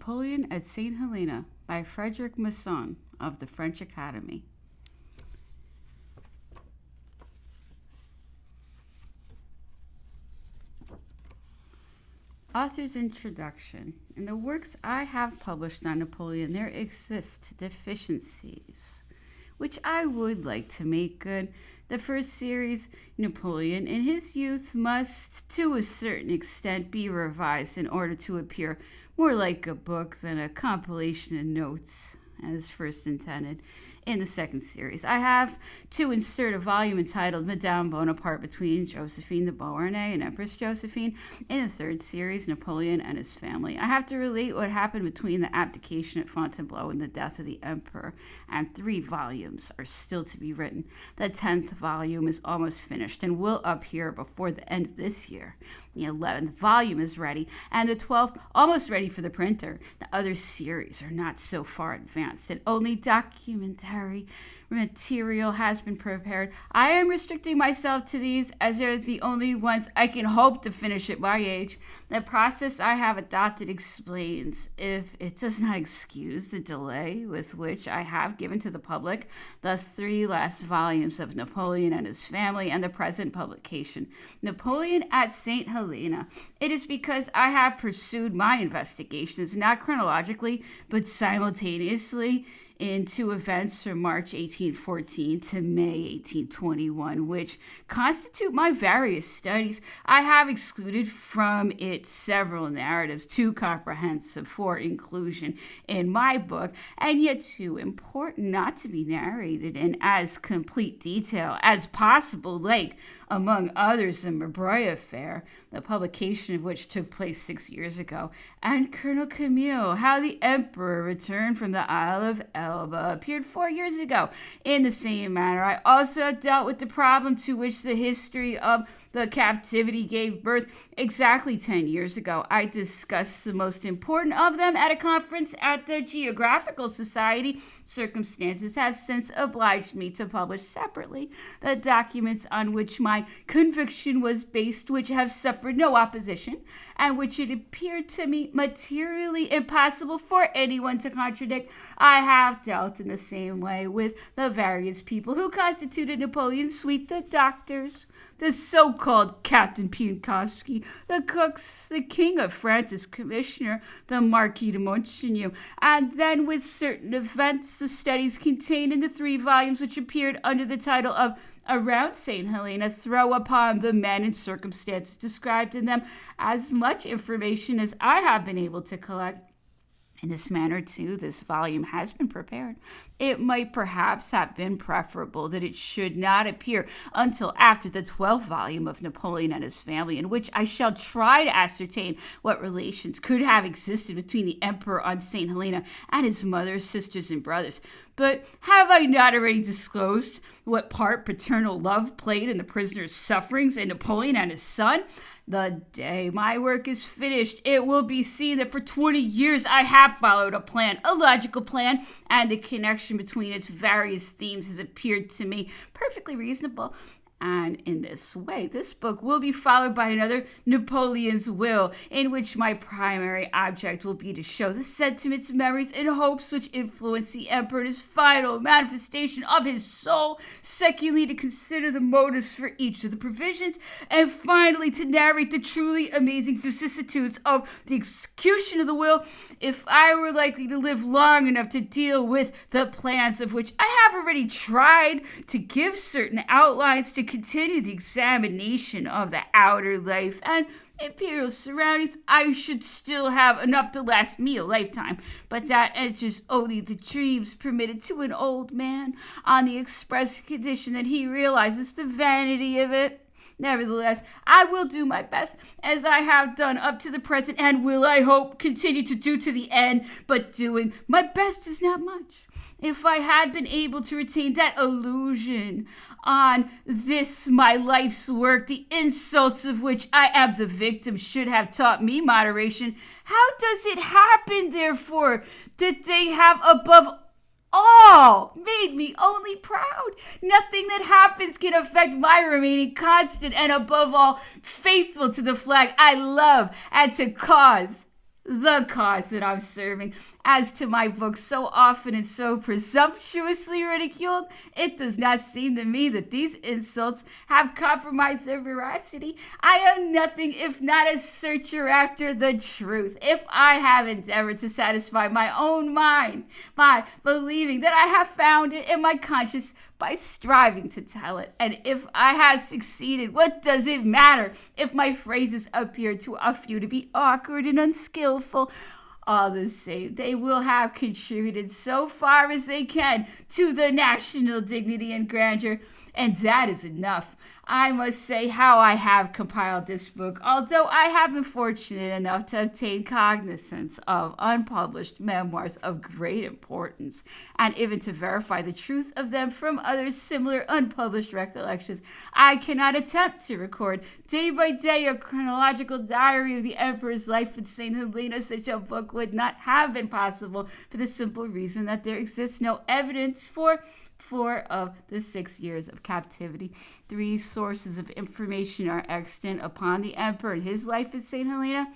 Napoleon at St. Helena by Frederic Masson of the French Academy. Author's Introduction. In the works I have published on Napoleon, there exist deficiencies, which I would like to make good. The first series, Napoleon in his youth, must, to a certain extent, be revised in order to appear more like a book than a compilation of notes, as first intended. In the second series, I have to insert a volume entitled Madame Bonaparte between Josephine de Beauharnais and Empress Josephine. In the third series, Napoleon and his family, I have to relate what happened between the abdication at Fontainebleau and the death of the emperor, and 3 volumes are still to be written. The 10th volume is almost finished and will appear before the end of this year. The 11th volume is ready, and the 12th almost ready for the printer. The other series are not so far advanced, and only documentary material has been prepared. I am restricting myself to these as they're the only ones I can hope to finish at my age. The process I have adopted explains, if it does not excuse, the delay with which I have given to the public the 3 last volumes of Napoleon and his family and the present publication, Napoleon at St. Helena. It is because I have pursued my investigations not chronologically but simultaneously into events from March 1814 to May 1821, which constitute my various studies. I have excluded from it several narratives too comprehensive for inclusion in my book, and yet too important not to be narrated in as complete detail as possible, like, among others, the Mabroy affair, the publication of which took place 6 years ago, and Colonel Camille, how the Emperor returned from the Isle of Elba, appeared 4 years ago. In the same manner, I also dealt with the problem to which the history of the captivity gave birth exactly 10 years ago. I discussed the most important of them at a conference at the Geographical Society. Circumstances have since obliged me to publish separately the documents on which my conviction was based, which have suffered no opposition, and which it appeared to me materially impossible for anyone to contradict. I have dealt in the same way with the various people who constituted Napoleon's suite: the doctors, the so-called Captain Piankowski, the cooks, the King of France's commissioner, the Marquis de Montchenu, and then with certain events, the studies contained in the 3 volumes which appeared under the title of Around St. Helena, throw upon the men and circumstances described in them as much information as I have been able to collect. In this manner, too, this volume has been prepared. It might perhaps have been preferable that it should not appear until after the 12th volume of Napoleon and his family, in which I shall try to ascertain what relations could have existed between the Emperor on St. Helena and his mother, sisters, and brothers. But have I not already disclosed what part paternal love played in the prisoner's sufferings in Napoleon and his son? The day my work is finished, it will be seen that for 20 years I have followed a plan, a logical plan, and the connection between its various themes has appeared to me perfectly reasonable. And in this way, this book will be followed by another, Napoleon's Will, in which my primary object will be to show the sentiments, memories, and hopes which influence the emperor in his final manifestation of his soul. Secondly, to consider the motives for each of the provisions. And finally, to narrate the truly amazing vicissitudes of the execution of the will, if I were likely to live long enough to deal with the plans of which I have already tried to give certain outlines, to continue the examination of the outer life and imperial surroundings. I should still have enough to last me a lifetime, but that enters only the dreams permitted to an old man, on the express condition that he realizes the vanity of it. Nevertheless, I will do my best, as I have done up to the present, and will, I hope, continue to do to the end. But doing my best is not much. If I had been able to retain that illusion on this my life's work, the insults of which I am the victim should have taught me moderation. How does it happen, therefore, that they have above all made me only proud? Nothing that happens can affect my remaining constant and above all faithful to the flag I love and to cause the cause that I'm serving. As to my book, so often and so presumptuously ridiculed, it does not seem to me that these insults have compromised their veracity. I am nothing if not a searcher after the truth. If I have endeavored to satisfy my own mind by believing that I have found it in my conscience by striving to tell it, and if I have succeeded, what does it matter if my phrases appear to a few to be awkward and unskillful? All the same, they will have contributed so far as they can to the national dignity and grandeur, and that is enough. I must say how I have compiled this book, although I have been fortunate enough to obtain cognizance of unpublished memoirs of great importance, and even to verify the truth of them from other similar unpublished recollections. I cannot attempt to record day by day a chronological diary of the Emperor's life in St. Helena. Such a book would not have been possible for the simple reason that there exists no evidence for 4 of the 6 years of captivity. 3 sources of information are extant upon the emperor and his life at St. Helena.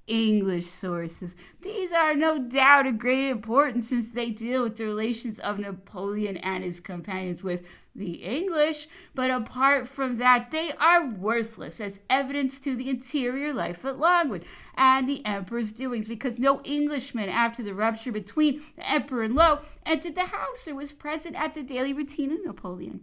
English sources. These are no doubt of great importance since they deal with the relations of Napoleon and his companions with the English, but apart from that, they are worthless as evidence to the interior life at Longwood and the emperor's doings, because no Englishman, after the rupture between the emperor and Lowe, entered the house or was present at the daily routine of Napoleon.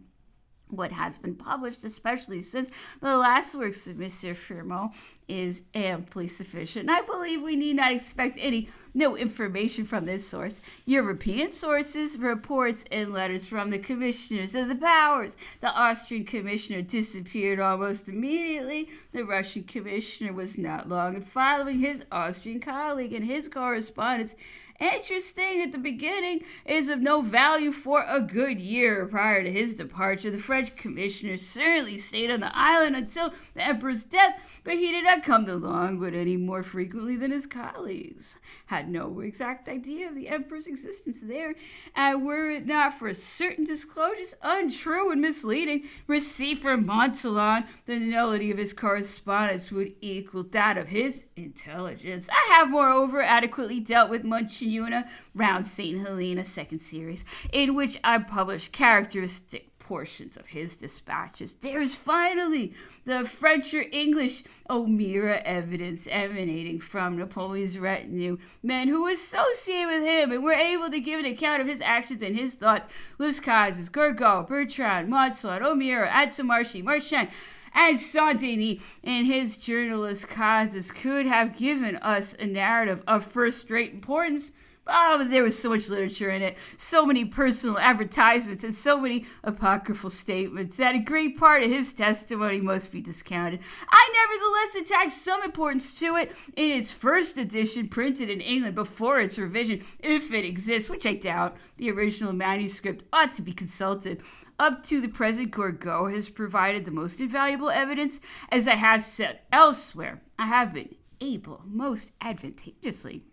What has been published, especially since the last works of Monsieur Firmo, is amply sufficient. I believe we need not expect any new information from this source. European sources, reports, and letters from the commissioners of the powers. The Austrian commissioner disappeared almost immediately. The Russian commissioner was not long in following his Austrian colleague, and his correspondence, interesting at the beginning, is of no value for a good year prior to his departure. The French commissioner certainly stayed on the island until the emperor's death, but he did not come to Longwood any more frequently than his colleagues. Had no exact idea of the emperor's existence there, and were it not for certain disclosures, untrue and misleading, received from Masson, the nullity of his correspondence would equal that of his intelligence. I have, moreover, adequately dealt with Una round St. Helena, second series, in which I published characteristic portions of his dispatches. There's finally the French or English O'Meara evidence emanating from Napoleon's retinue, men who associate with him and were able to give an account of his actions and his thoughts. Lescazes, Gourgaud, Bertrand, Masson, O'Meara, Antomarchi, Marchand, and Saint-Denis in his journalist causes could have given us a narrative of first-rate importance. Oh, there was so much literature in it, so many personal advertisements, and so many apocryphal statements that a great part of his testimony must be discounted. I nevertheless attached some importance to it in its first edition, printed in England before its revision, if it exists, which I doubt. The original manuscript ought to be consulted. Up to the present, Gourgaud has provided the most invaluable evidence. As I have said elsewhere, I have been able, most advantageously,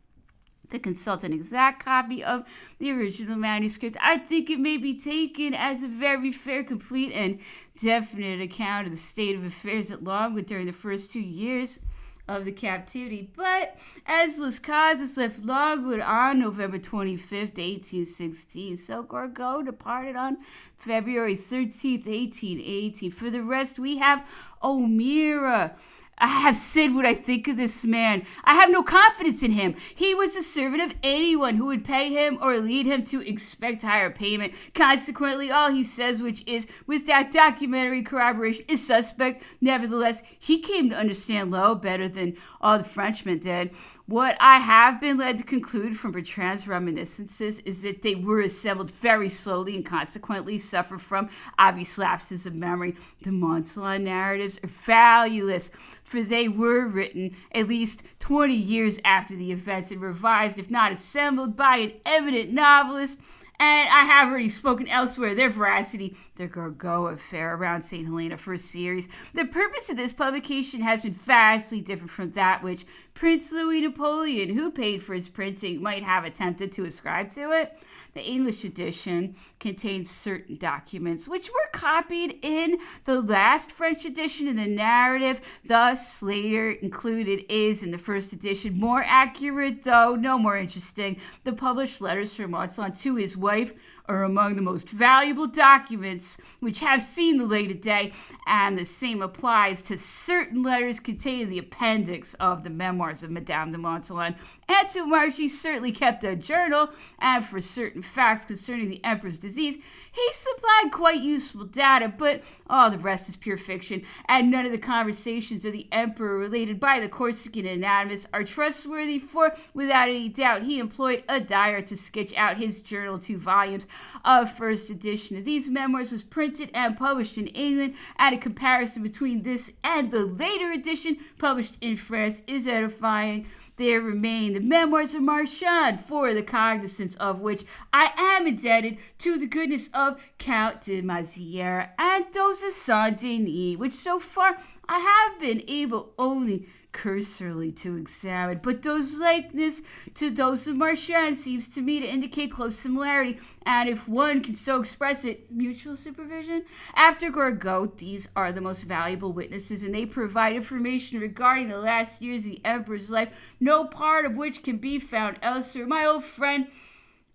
to consult an exact copy of the original manuscript. I think it may be taken as a very fair, complete, and definite account of the state of affairs at Longwood during the first 2 years of the captivity. But as Lescazes left Longwood on November 25th, 1816, so Gourgaud departed on February 13th, 1818. For the rest, we have O'Meara. I have said what I think of this man. I have no confidence in him. He was the servant of anyone who would pay him or lead him to expect higher payment. Consequently, all he says, which is without documentary corroboration, is suspect. Nevertheless, he came to understand Lowe better than all the Frenchmen did. What I have been led to conclude from Bertrand's reminiscences is that they were assembled very slowly and consequently suffer from obvious lapses of memory. The Masson narratives are valueless, for they were written at least 20 years after the events and revised, if not assembled, by an eminent novelist and I have already spoken elsewhere, their veracity, the Gorgo affair around St. Helena first series. The purpose of this publication has been vastly different from that which Prince Louis Napoleon, who paid for its printing, might have attempted to ascribe to it. The English edition contains certain documents which were copied in the last French edition, and the narrative thus later included is, in the first edition, more accurate, though no more interesting. The published letters from Masson to his wife are among the most valuable documents which have seen the light of day, and the same applies to certain letters contained in the appendix of the memoirs of Madame de Montsalon, and to where she certainly kept a journal, and for certain facts concerning the emperor's disease, he supplied quite useful data, but all the rest is pure fiction, and none of the conversations of the emperor related by the Corsican anatomists are trustworthy, for without any doubt he employed a dyer to sketch out his journal. 2 volumes of first edition of these memoirs was printed and published in England, and a comparison between this and the later edition published in France is edifying. There remain the memoirs of Masson, for the cognizance of which I am indebted to the goodness of Count de Mazières, and those of Saint-Denis, which so far I have been able only cursorily to examine, but those likeness to those of Masson seems to me to indicate close similarity, and if one can so express it, mutual supervision. After Gorgo, these are the most valuable witnesses, and they provide information regarding the last years of the emperor's life, no part of which can be found elsewhere. My old friend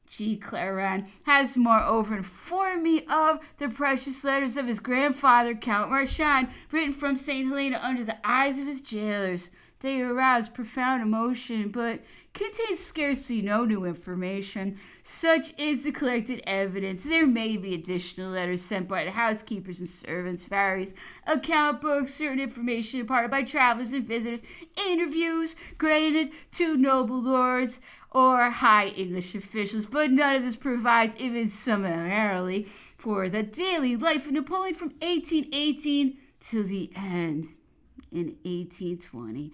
G. Clarin has moreover informed me of the precious letters of his grandfather, Count Masson, written from St. Helena under the eyes of his jailers. They arouse profound emotion, but contain scarcely no new information. Such is the collected evidence. There may be additional letters sent by the housekeepers and servants, various account books, certain information imparted by travelers and visitors, interviews granted to noble lords or high English officials, but none of this provides, even summarily, for the daily life of Napoleon from 1818 to the end in 1820.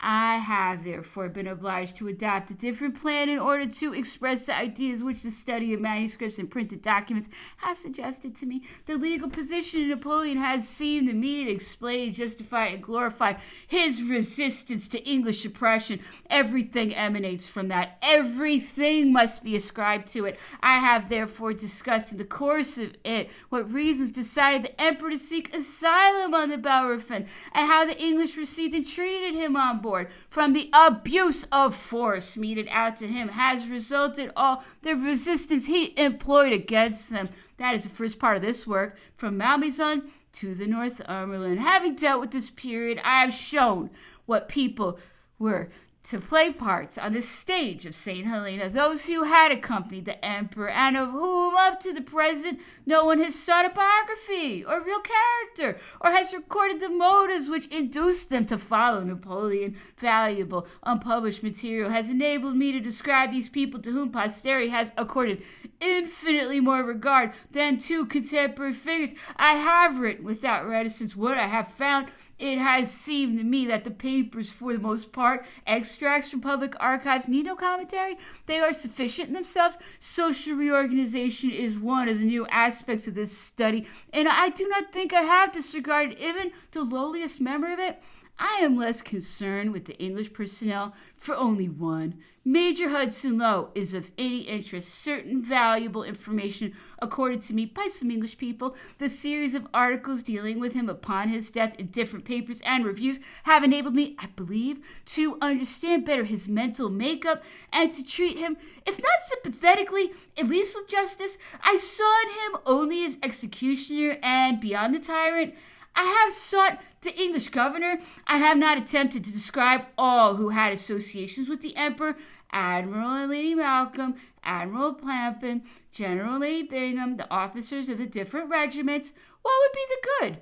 I have therefore been obliged to adopt a different plan in order to express the ideas which the study of manuscripts and printed documents has suggested to me. The legal position of Napoleon has seemed to me to explain, justify, and glorify his resistance to English oppression. Everything emanates from that. Everything must be ascribed to it. I have therefore discussed in the course of it what reasons decided the emperor to seek asylum on the Bellerophon, and how the English received and treated him on board. From the abuse of force meted out to him has resulted all the resistance he employed against them. That is the first part of this work, from Malmaison to the Northumberland. Having dealt with this period, I have shown what people were to play parts on the stage of St. Helena, those who had accompanied the emperor, and of whom up to the present no one has sought a biography or real character, or has recorded the motives which induced them to follow Napoleon. Valuable unpublished material has enabled me to describe these people, to whom posterity has accorded infinitely more regard than to contemporary figures. I have written without reticence what I have found. It has seemed to me that the papers, for the most part, extracts from public archives, need no commentary. They are sufficient in themselves. Social reorganization is one of the new aspects of this study, and I do not think I have disregarded even the lowliest member of it. I am less concerned with the English personnel for only one. Major Hudson Lowe is of any interest. Certain valuable information accorded to me by some English people. The series of articles dealing with him upon his death in different papers and reviews have enabled me, I believe, to understand better his mental makeup and to treat him, if not sympathetically, at least with justice. I saw in him only his executioner, and beyond the tyrant, I have sought the English governor. I have not attempted to describe all who had associations with the emperor: Admiral and Lady Malcolm, Admiral Plampin, General Lady Bingham, the officers of the different regiments. What would be the good?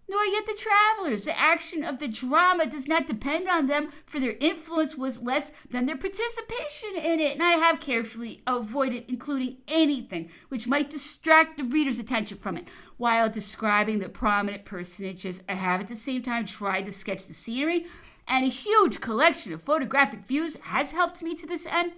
Nor yet the travelers. The action of the drama does not depend on them, for their influence was less than their participation in it, and I have carefully avoided including anything which might distract the reader's attention from it. While describing the prominent personages, I have at the same time tried to sketch the scenery, and a huge collection of photographic views has helped me to this end.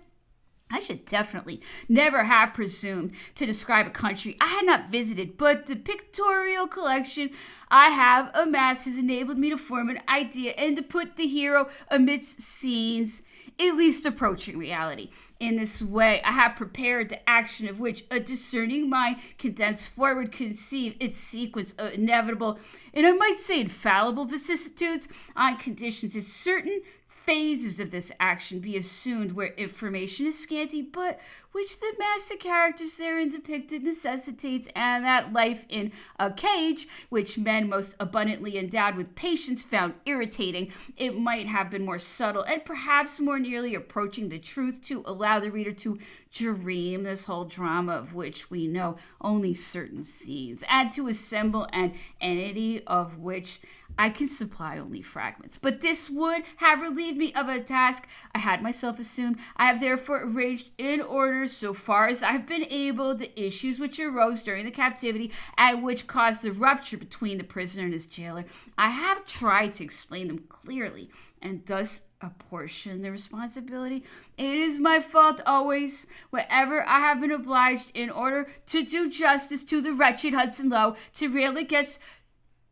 I should definitely never have presumed to describe a country I had not visited, but the pictorial collection I have amassed has enabled me to form an idea and to put the hero amidst scenes at least approaching reality. In this way, I have prepared the action of which a discerning mind can thenceforward conceive its sequence of inevitable, and I might say infallible vicissitudes on conditions that certain phases of this action be assumed where information is scanty, but which the mass of characters therein depicted necessitates, and that life in a cage, which men most abundantly endowed with patience found irritating, it might have been more subtle and perhaps more nearly approaching the truth to allow the reader to dream this whole drama of which we know only certain scenes, and to assemble an entity of which I can supply only fragments. But this would have relieved me of a task I had myself assumed. I have therefore arranged in order, so far as I have been able, the issues which arose during the captivity and which caused the rupture between the prisoner and his jailer. I have tried to explain them clearly and thus apportion the responsibility. It is my fault always, wherever I have been obliged, in order to do justice to the wretched Hudson Lowe, to rail against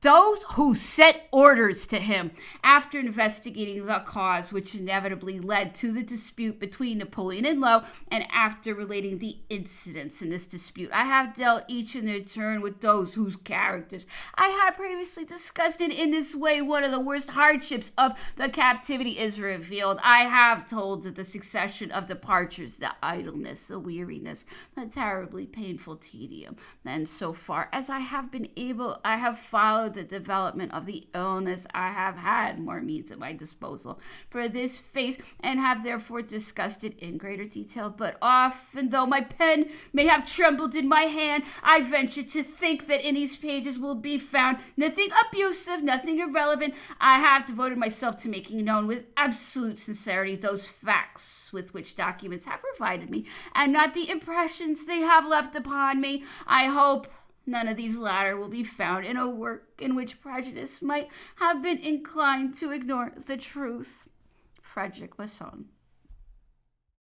those who set orders to him. After investigating the cause which inevitably led to the dispute between Napoleon and Lowe, and after relating the incidents in this dispute, I have dealt each in their turn with those whose characters I had previously discussed, and in this way one of the worst hardships of the captivity is revealed. I have told of the succession of departures, the idleness, the weariness, the terribly painful tedium. And so far as I have been able, I have followed the development of the illness. I have had more means at my disposal for this phase, and have therefore discussed it in greater detail. But often, though my pen may have trembled in my hand, I venture to think that in these pages will be found nothing abusive, nothing irrelevant. I have devoted myself to making known with absolute sincerity those facts with which documents have provided me, and not the impressions they have left upon me. I hope none of these latter will be found in a work in which prejudice might have been inclined to ignore the truth. Frederic Masson.